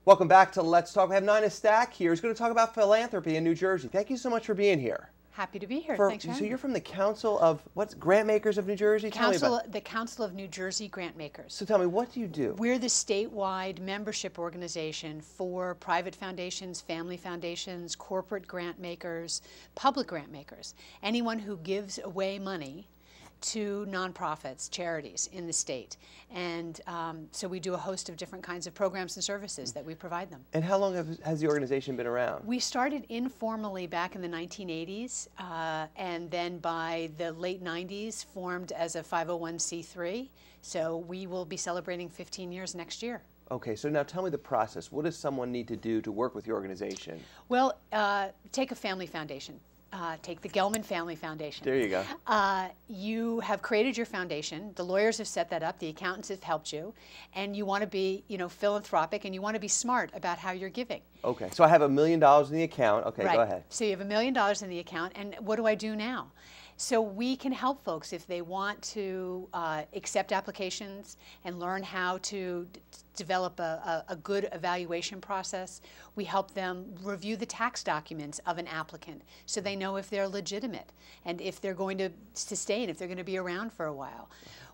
Welcome back to Let's Talk. We have Nina Stack here who's going to talk about philanthropy in New Jersey. Thank you so much for being here. Happy to be here. Thanks for having me. So you're from the Council of, what's, Grant Makers of New Jersey? The Council of New Jersey Grant Makers. So tell me, what do you do? We're the statewide membership organization for private foundations, family foundations, corporate grant makers, public grant makers. Anyone who gives away money to nonprofits, charities in the state. And so we do a host of different kinds of programs and services that we provide them. And how long has the organization been around? We started informally back in the 1980s, and then by the late 90s formed as a 501c3. So we will be celebrating 15 years next year. Okay, so now tell me the process. What does someone need to do to work with your organization? Well, take a family foundation. Take the Gellman Family Foundation. There you go. You have created your foundation. The lawyers have set that up. The accountants have helped you. And you want to be, philanthropic, and you want to be smart about how you're giving. Okay, so I have $1 million in the account. Okay, right. Go ahead. So you have $1 million in the account, and what do I do now? So we can help folks if they want to accept applications and learn how to develop a good evaluation process. We help them review the tax documents of an applicant so they know if they're legitimate and if they're going to sustain, if they're going to be around for a while.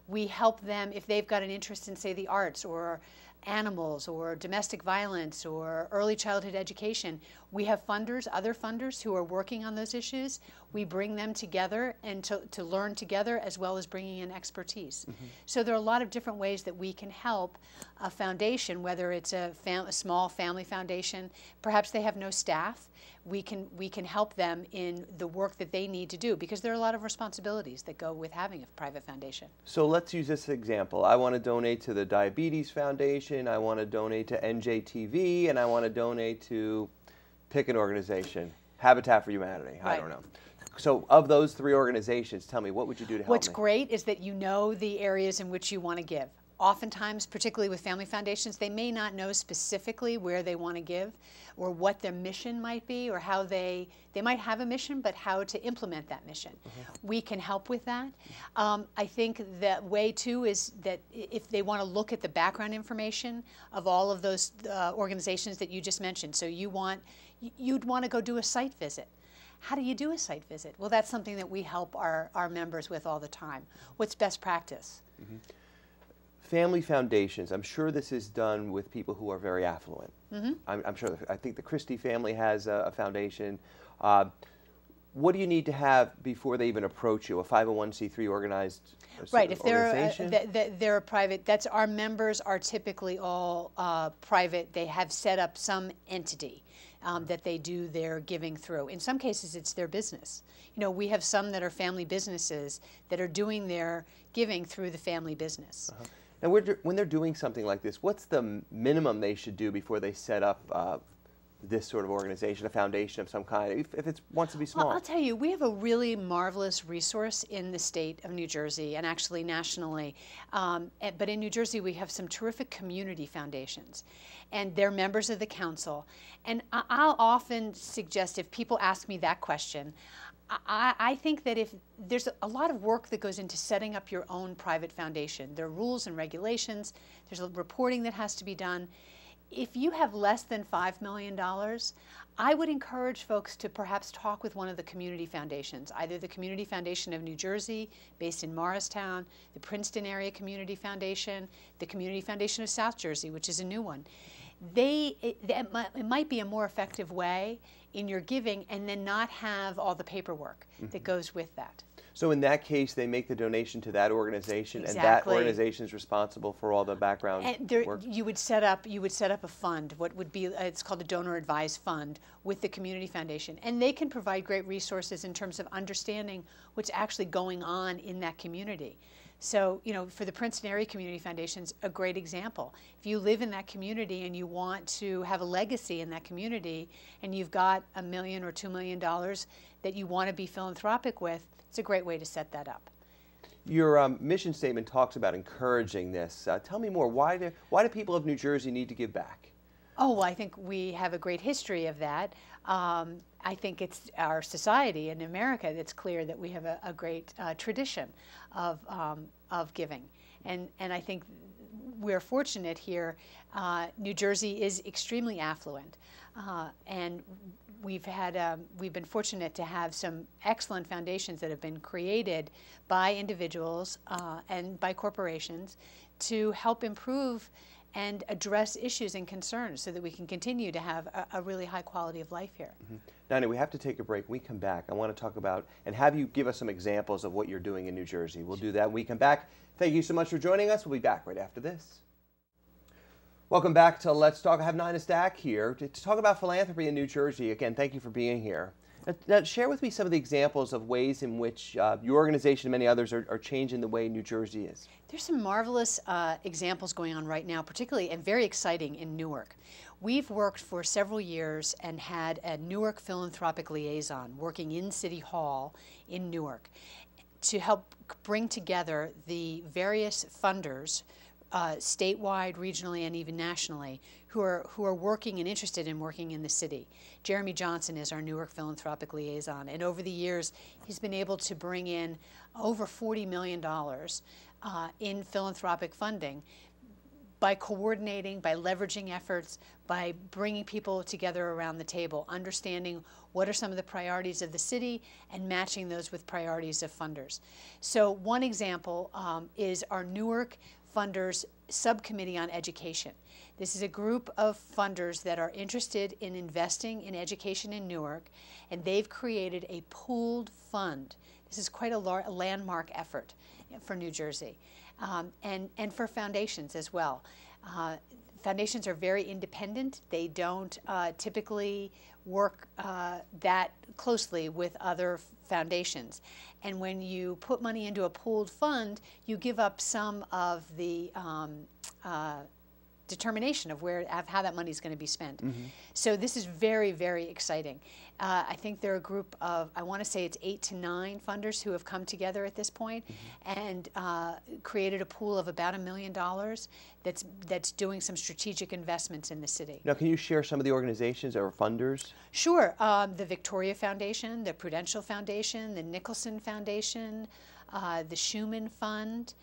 We help them if they've got an interest in, say, the arts or animals or domestic violence or early childhood education. We have funders, other funders who are working on those issues. We bring them together and to learn together as well as bringing in expertise. Mm-hmm. So there are a lot of different ways that we can help a foundation, whether it's a small family foundation, perhaps they have no staff. We can help them in the work that they need to do because there are a lot of responsibilities that go with having a private foundation. So let's use this example. I want to donate to the Diabetes Foundation, I want to donate to NJTV, and I want to donate to, pick an organization, Habitat for Humanity, right. I don't know. So of those three organizations, tell me, what would you do to help What's me? great is that you know the areas in which you want to give. Oftentimes, particularly with family foundations, they may not know specifically where they want to give or what their mission might be or how they might have a mission, but how to implement that mission. Mm-hmm. We can help with that. I think that way, too, is that if they want to look at the background information of all of those organizations that you just mentioned, so you'd want to go do a site visit. How do you do a site visit? Well, that's something that we help our members with all the time. What's best practice? Mm-hmm. Family foundations, I'm sure this is done with people who are very affluent. Mm-hmm. I'm sure, I think the Christie family has a foundation. What do you need to have before they even approach you? A 501c3 organized right, if organization? They're a private, our members are typically all private. They have set up some entity that they do their giving through. In some cases, it's their business. We have some that are family businesses that are doing their giving through the family business. Uh-huh. Now, when they're doing something like this, what's the minimum they should do before they set up this sort of organization, a foundation of some kind, if it wants to be small? Well, I'll tell you, we have a really marvelous resource in the state of New Jersey and actually nationally. But in New Jersey, we have some terrific community foundations, and they're members of the council. And I'll often suggest, if people ask me that question, I think that if there's a lot of work that goes into setting up your own private foundation. There are rules and regulations. There's a reporting that has to be done. If you have less than $5 million, I would encourage folks to perhaps talk with one of the community foundations, either the Community Foundation of New Jersey, based in Morristown, the Princeton Area Community Foundation, the Community Foundation of South Jersey, which is a new one. It might be a more effective way in your giving and then not have all the paperwork mm-hmm. that goes with that. So in that case, they make the donation to that organization, exactly. and that organization is responsible for all the background work? You would set up a fund, what would be, it's called a donor advised fund with the community foundation. And they can provide great resources in terms of understanding what's actually going on in that community. So, for the Princeton Area Community Foundation's a great example. If you live in that community and you want to have a legacy in that community and you've got $1 million or $2 million that you want to be philanthropic with, it's a great way to set that up. Your mission statement talks about encouraging this. Tell me more. Why do people of New Jersey need to give back? Oh, well, I think we have a great history of that. I think it's our society in America that's clear that we have a great tradition of giving. And I think we're fortunate here. New Jersey is extremely affluent, and we've been fortunate to have some excellent foundations that have been created by individuals and by corporations to help improve and address issues and concerns so that we can continue to have a really high quality of life here. Mm-hmm. Nani, we have to take a break. When we come back, I want to talk about and have you give us some examples of what you're doing in New Jersey. We'll do that when we come back. Thank you so much for joining us. We'll be back right after this. Welcome back to Let's Talk. I have Nina Stack here to talk about philanthropy in New Jersey. Again, thank you for being here. Now, share with me some of the examples of ways in which your organization and many others are changing the way New Jersey is. There's some marvelous examples going on right now, particularly and very exciting in Newark. We've worked for several years and had a Newark philanthropic liaison working in City Hall in Newark to help bring together the various funders statewide, regionally, and even nationally, who are working and interested in working in the city. Jeremy Johnson is our Newark Philanthropic Liaison, and over the years, he's been able to bring in over $40 million in philanthropic funding by coordinating, by leveraging efforts, by bringing people together around the table, understanding what are some of the priorities of the city and matching those with priorities of funders. So one example is our Newark Funders Subcommittee on Education. This is a group of funders that are interested in investing in education in Newark, and they've created a pooled fund. This is quite a landmark effort for New Jersey, and for foundations as well. Foundations are very independent. They don't typically work that closely with other foundations. And when you put money into a pooled fund, you give up some of the determination of how that money is going to be spent. Mm-hmm. So this is very, very exciting. I think there are a group of, I want to say it's 8 to 9 funders who have come together at this point, mm-hmm. and created a pool of about $1 million that's doing some strategic investments in the city. Now, can you share some of the organizations or funders? Sure. The Victoria Foundation, the Prudential Foundation, the Nicholson Foundation, the Schumann Fund,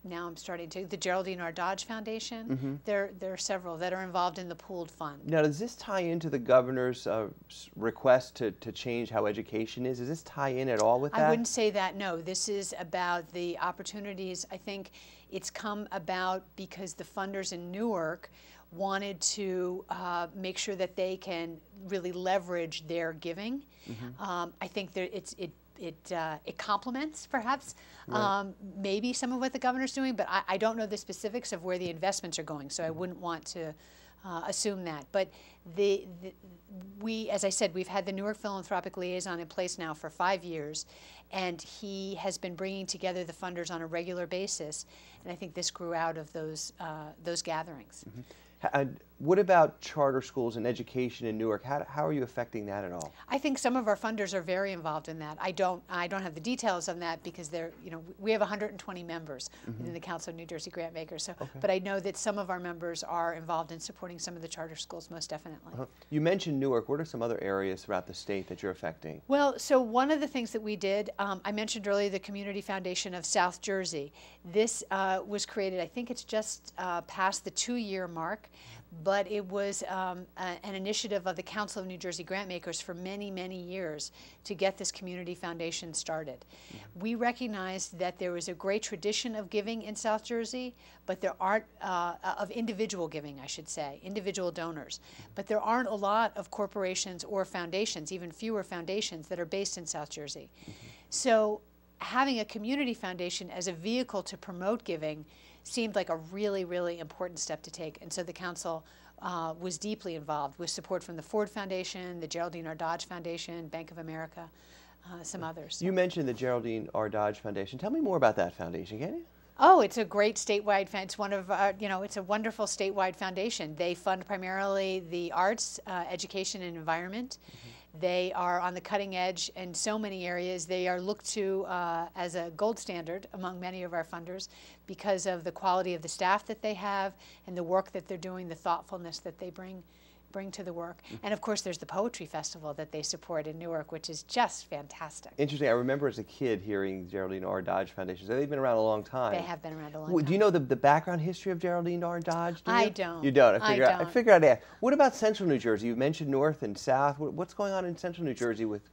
now I'm starting to, the Geraldine R. Dodge Foundation. Mm-hmm. There are several that are involved in the pooled fund. Now, does this tie into the governor's request to change how education is? Does this tie in at all with that? I wouldn't say that, no. This is about the opportunities. I think it's come about because the funders in Newark wanted to make sure that they can really leverage their giving. Mm-hmm. I think that it complements, perhaps, right. Maybe some of what the governor's doing, but I don't know the specifics of where the investments are going, so I wouldn't want to assume that. But as I said, we've had the Newark Philanthropic Liaison in place now for 5 years, and he has been bringing together the funders on a regular basis, and I think this grew out of those gatherings. Mm-hmm. What about charter schools and education in Newark? How are you affecting that at all? I think some of our funders are very involved in that. I don't have the details on that because we have 120 members mm-hmm. within the Council of New Jersey Grantmakers. So, okay. But I know that some of our members are involved in supporting some of the charter schools, most definitely. Uh-huh. You mentioned Newark. What are some other areas throughout the state that you're affecting? Well, so one of the things that we did, I mentioned earlier the Community Foundation of South Jersey. This was created, I think it's just past the 2-year mark. But it was an initiative of the Council of New Jersey Grantmakers for many, many years to get this community foundation started. Mm-hmm. We recognized that there was a great tradition of giving in South Jersey, but there aren't, of individual giving, I should say, individual donors. But there aren't a lot of corporations or foundations, even fewer foundations, that are based in South Jersey. Mm-hmm. So having a community foundation as a vehicle to promote giving seemed like a really, really important step to take. And so the council was deeply involved with support from the Ford Foundation, the Geraldine R. Dodge Foundation, Bank of America, some others. You mentioned the Geraldine R. Dodge Foundation. Tell me more about that foundation, can you? Oh, it's a great statewide, it's one of, it's a wonderful statewide foundation. They fund primarily the arts, education, and environment. Mm-hmm. They are on the cutting edge in so many areas. They are looked to as a gold standard among many of our funders because of the quality of the staff that they have and the work that they're doing, the thoughtfulness that they bring bring to the work. And of course there's the Poetry Festival that they support in Newark, which is just fantastic. Interesting. I remember as a kid hearing Geraldine R. Dodge Foundation. So they've been around a long time. They have been around a long time. Do you know the background history of Geraldine R. Dodge? I don't. You don't? I don't. I figured I'd ask. What about Central New Jersey? You mentioned North and South. What's going on in Central New Jersey with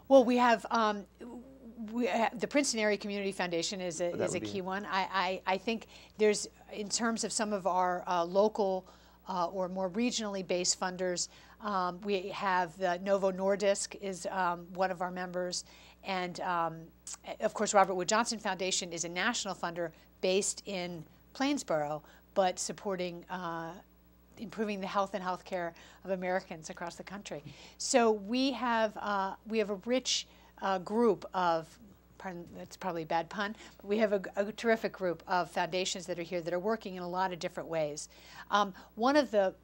Well, we have the Princeton Area Community Foundation is a key one. I think there's, in terms of some of our local or more regionally based funders, we have the Novo Nordisk is one of our members, and of course Robert Wood Johnson Foundation is a national funder based in Plainsboro, but supporting improving the health and healthcare of Americans across the country. So we have a rich group of, pardon, that's probably a bad pun, but we have a terrific group of foundations that are here that are working in a lot of different ways. One of the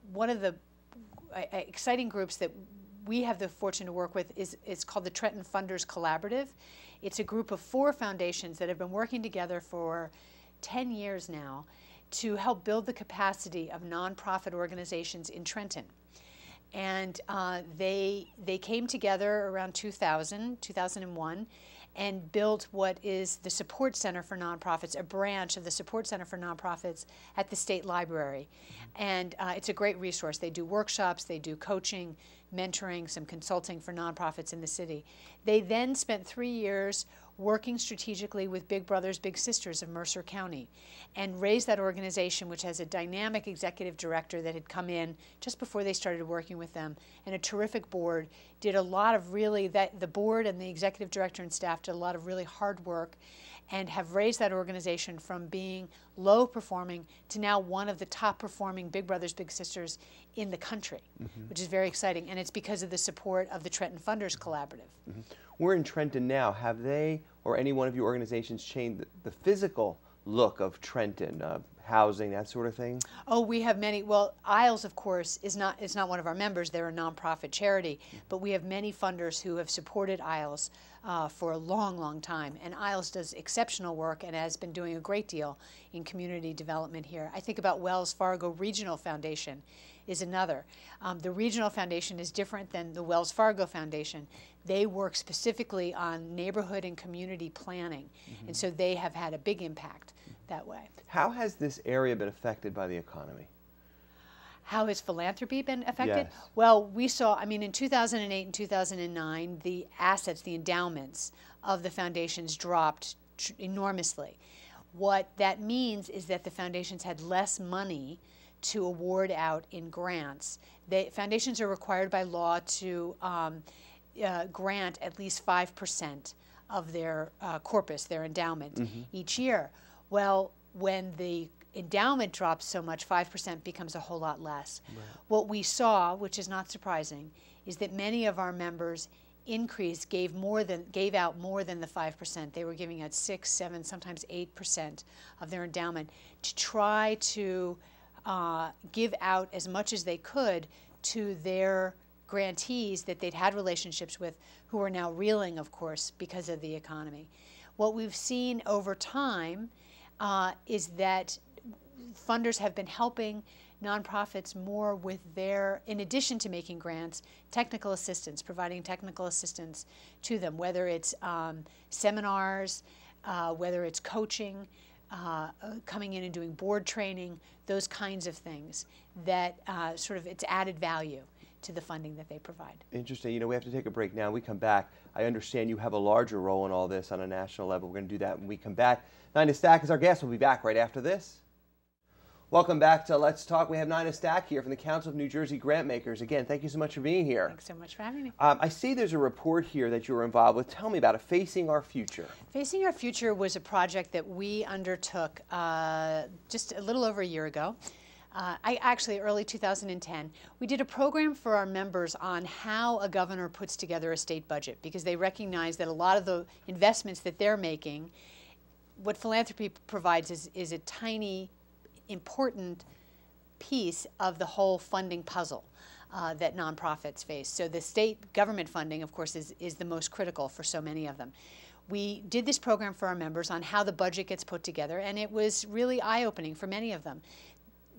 exciting groups that we have the fortune to work with is called the Trenton Funders Collaborative. It's a group of 4 foundations that have been working together for 10 years now to help build the capacity of nonprofit organizations in Trenton. And they came together around 2001, and built what is the Support Center for Nonprofits, a branch of the Support Center for Nonprofits at the State Library. And it's a great resource. They do workshops, they do coaching, mentoring, some consulting for nonprofits in the city. They then spent 3 years working strategically with Big Brothers Big Sisters of Mercer County, and raised that organization, which has a dynamic executive director that had come in just before they started working with them, and a terrific board. Did a lot of really, the board and the executive director and staff did a lot of really hard work, and have raised that organization from being low performing to now one of the top performing Big Brothers Big Sisters in the country, which is very exciting. And it's because of the support of the Trenton Funders Collaborative. We're in Trenton now. Have they or any one of your organizations changed the physical look of Trenton, housing, that sort of thing? Oh, we have many. Well, Isles, of course, is not one of our members. They're a nonprofit charity, but we have many funders who have supported Isles for a long, long time. And Isles does exceptional work and has been doing a great deal in community development here. I think about Wells Fargo Regional Foundation is another. The Regional Foundation is different than the Wells Fargo Foundation. They work specifically on neighborhood and community planning, and so they have had a big impact that way. How has this area been affected by the economy? How has philanthropy been affected? Yes. Well, we saw, I mean, in 2008 and 2009, the assets, the endowments of the foundations dropped enormously. What that means is that the foundations had less money to award out in grants. Foundations are required by law to grant at least 5% of their corpus, their endowment, each year. Well, when the endowment drops so much, 5% becomes a whole lot less. Right. What we saw, which is not surprising, is that many of our members gave out more than the 5%. They were giving out 6, 7, sometimes 8% of their endowment to try to give out as much as they could to their grantees that they'd had relationships with, who are now reeling, of course, because of the economy. What we've seen over time is that funders have been helping nonprofits more with their, in addition to making grants, technical assistance, providing technical assistance to them, whether it's seminars, whether it's coaching, coming in and doing board training, those kinds of things that sort of it's added value to the funding that they provide. Interesting. You know, we have to take a break now. When we come back, I understand you have a larger role in all this on a national level. We're going to do that when we come back. Nina Stack is our guest. We'll be back right after this. Welcome back to Let's Talk. We have Nina Stack here from the Council of New Jersey Grantmakers. Again, thank you so much for being here. Thanks so much for having me. I see there's a report here that you were involved with. Tell me about it, Facing Our Future. Facing Our Future was a project that we undertook just a little over a year ago. Actually, early 2010, we did a program for our members on how a governor puts together a state budget, because they recognize that a lot of the investments that they're making, what philanthropy provides is a tiny, important piece of the whole funding puzzle that nonprofits face. So the state government funding, of course, is the most critical for so many of them. We did this program for our members on how the budget gets put together, and it was really eye-opening for many of them.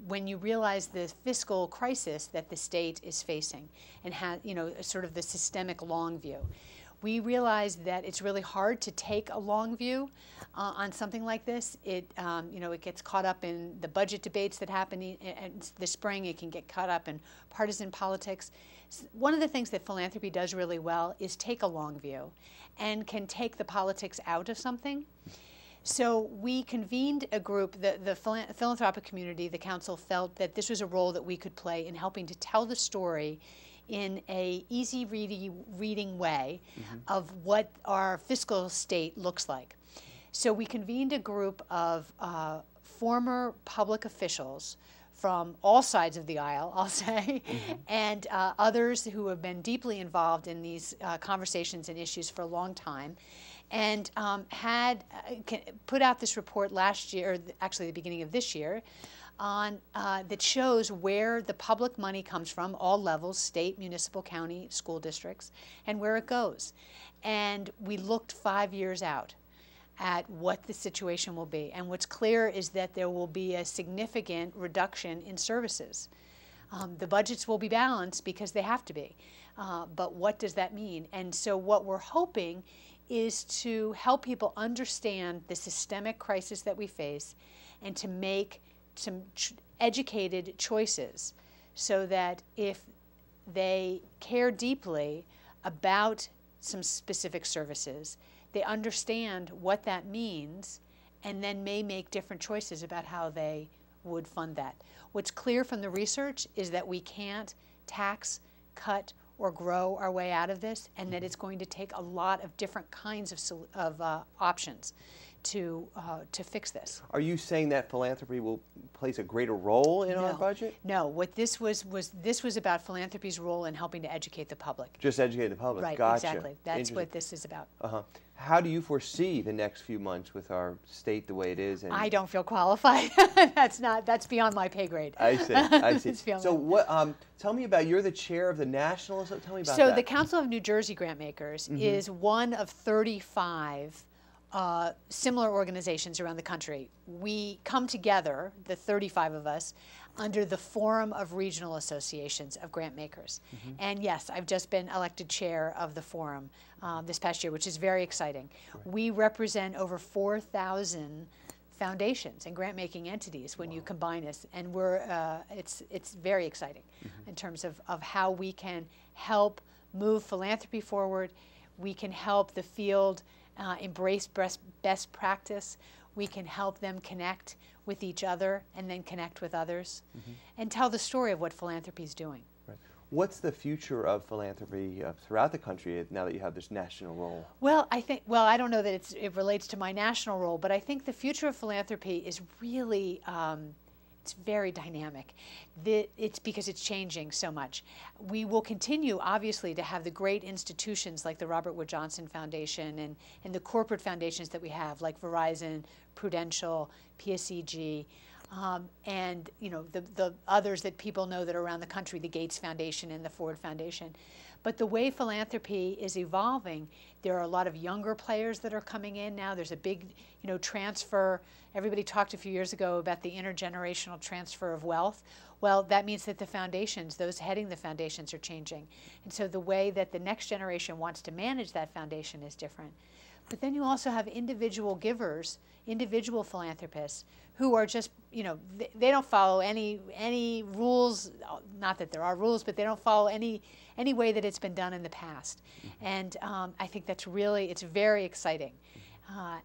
when you realize the fiscal crisis that the state is facing and has, sort of the systemic long view, we realized that it's really hard to take a long view on something like this. It gets caught up in the budget debates that happen in the spring. It can get caught up in partisan politics. One of the things that philanthropy does really well is take a long view and can take the politics out of something. So we convened a group, the philanthropic community, the council felt that this was a role that we could play in helping to tell the story in a easy reading way of what our fiscal state looks like. So we convened a group of former public officials from all sides of the aisle, I'll say, and others who have been deeply involved in these conversations and issues for a long time, and had put out this report last year, or actually the beginning of this year, on that shows where the public money comes from, all levels, state, municipal, county, school districts, and where it goes. And we looked 5 years out at what the situation will be. And what's clear is that there will be a significant reduction in services. The budgets will be balanced because they have to be. But what does that mean? And so what we're hoping is to help people understand the systemic crisis that we face and to make some educated choices so that if they care deeply about some specific services, they understand what that means and then may make different choices about how they would fund that. What's clear from the research is that we can't tax, cut, or grow our way out of this, and that it's going to take a lot of different kinds of options to fix this. Are you saying that philanthropy will plays a greater role in our budget? No. What this was about philanthropy's role in helping to educate the public. Just educate the public. Right. Gotcha. Exactly. That's what this is about. How do you foresee the next few months with our state the way it is? And I don't feel qualified. That's beyond my pay grade. I see. I see. So what? Tell me about. You're the chair of the national. So tell me about that. So the Council of New Jersey Grantmakers is one of 35 similar organizations around the country. We come together, the 35 of us, under the Forum of Regional Associations of Grantmakers. And yes, I've just been elected chair of the forum this past year, which is very exciting. Right. We represent over 4,000 foundations and grant-making entities when you combine us, and we're it's very exciting in terms of how we can help move philanthropy forward. We can help the field embrace best practice. We can help them connect with each other and then connect with others and tell the story of what philanthropy is doing. Right. What's the future of philanthropy throughout the country now that you have this national role? Well, I don't know that it relates to my national role, but I think the future of philanthropy is really it's very dynamic. It's because it's changing so much. We will continue, obviously, to have the great institutions like the Robert Wood Johnson Foundation and the corporate foundations that we have, like Verizon, Prudential, PSEG, and the others that people know that are around the country, the Gates Foundation and the Ford Foundation. But the way philanthropy is evolving, there are a lot of younger players that are coming in now. There's a big, transfer. Everybody talked a few years ago about the intergenerational transfer of wealth. Well, that means that the foundations, those heading the foundations, are changing. And so the way that the next generation wants to manage that foundation is different. But then you also have individual givers, individual philanthropists who are just, they don't follow any rules, not that there are rules, but they don't follow any way that it's been done in the past. And I think that's really, it's very exciting.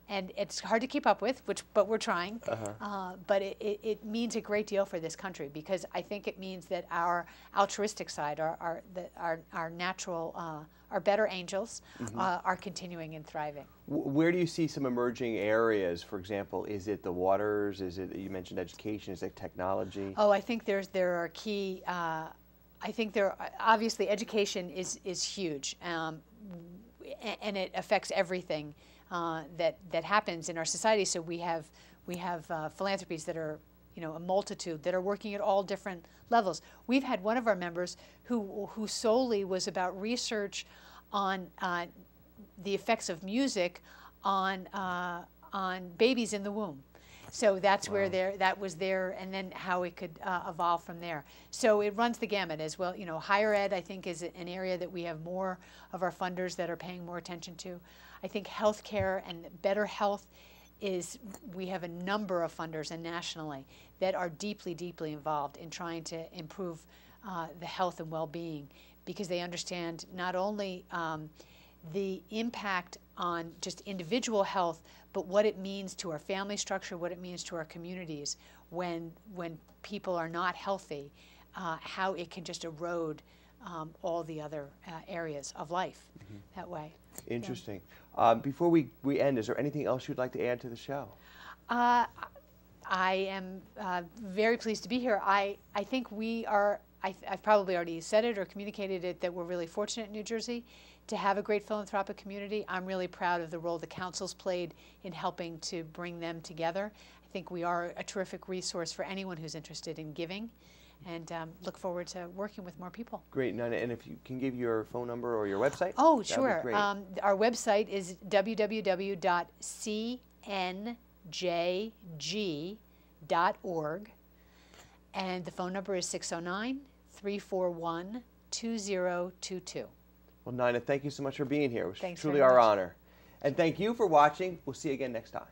And it's hard to keep up with, but we're trying. But it means a great deal for this country because I think it means that our altruistic side, our natural, our better angels are continuing and thriving. Where do you see some emerging areas? For example, is it the waters? Is it, you mentioned education, is it technology? Oh, I think there are key, I think obviously education is huge and it affects everything that happens in our society. So we have philanthropies that are, a multitude that are working at all different levels. We've had one of our members who solely was about research on the effects of music on babies in the womb. So that's where that was there, and then how it could evolve from there. So it runs the gamut as well. You know, higher ed, I think, is an area that we have more of our funders that are paying more attention to. I think healthcare and better health we have a number of funders, and nationally, that are deeply, deeply involved in trying to improve the health and well-being, because they understand not only the impact on just individual health, but what it means to our family structure, what it means to our communities when people are not healthy, how it can just erode all the other areas of life that way. Interesting. Before we end, is there anything else you'd like to add to the show? I am very pleased to be here. I think we are, I've probably already said it or communicated it, that we're really fortunate in New Jersey to have a great philanthropic community. I'm really proud of the role the council's played in helping to bring them together. I think we are a terrific resource for anyone who's interested in giving, and look forward to working with more people. Great, Nina, and if you can give your phone number or your website? Oh, sure. Our website is www.cnjg.org, and the phone number is 609-341-2022. Well, Nina, thank you so much for being here. It was Thanks truly our honor. And thank you for watching. We'll see you again next time.